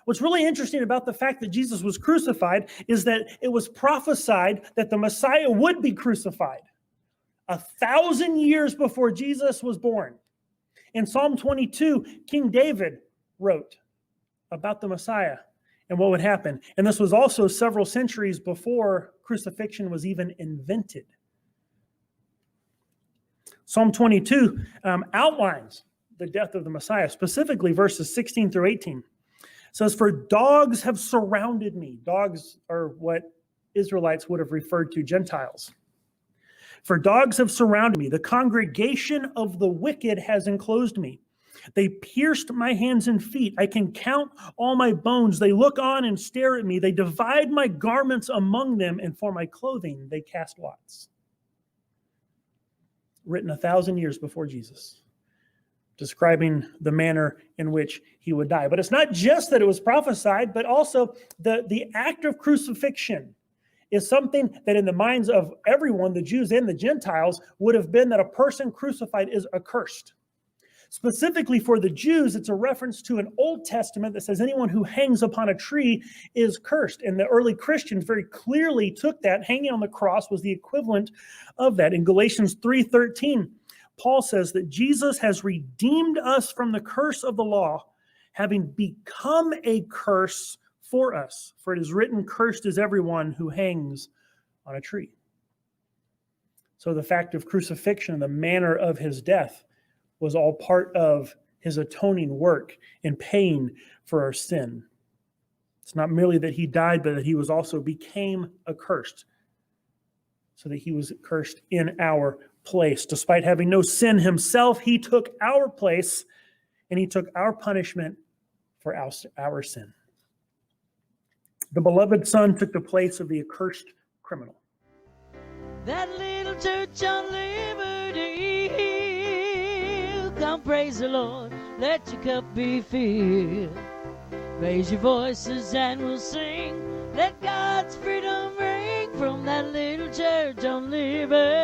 What's really interesting about the fact that Jesus was crucified is that it was prophesied that the Messiah would be crucified 1,000 years before Jesus was born. In Psalm 22, King David wrote about the Messiah and what would happen. And this was also several centuries before crucifixion was even invented. Psalm 22 outlines the death of the Messiah, specifically verses 16 through 18. It says, "For dogs have surrounded me." Dogs are what Israelites would have referred to Gentiles. "For dogs have surrounded me. The congregation of the wicked has enclosed me. They pierced my hands and feet. I can count all my bones. They look on and stare at me. They divide my garments among them, and for my clothing they cast lots." Written 1,000 years before Jesus, describing the manner in which he would die. But it's not just that it was prophesied, but also the act of crucifixion is something that in the minds of everyone, the Jews and the Gentiles, would have been that a person crucified is accursed. Specifically for the Jews, it's a reference to an Old Testament that says anyone who hangs upon a tree is cursed. And the early Christians very clearly took that. Hanging on the cross was the equivalent of that. In Galatians 3:13, Paul says that Jesus has redeemed us from the curse of the law, having become a curse for us. For it is written, "Cursed is everyone who hangs on a tree." So the fact of crucifixion and the manner of his death was all part of his atoning work in paying for our sin. It's not merely that he died, but that he was also became accursed, so that he was cursed in our place. Despite having no sin himself, he took our place and he took our punishment for our sin. The beloved Son took the place of the accursed criminal. That little church on Liberty Hill, come praise the Lord, let your cup be filled. Raise your voices and we'll sing, let God's freedom ring from that little church on Liberty.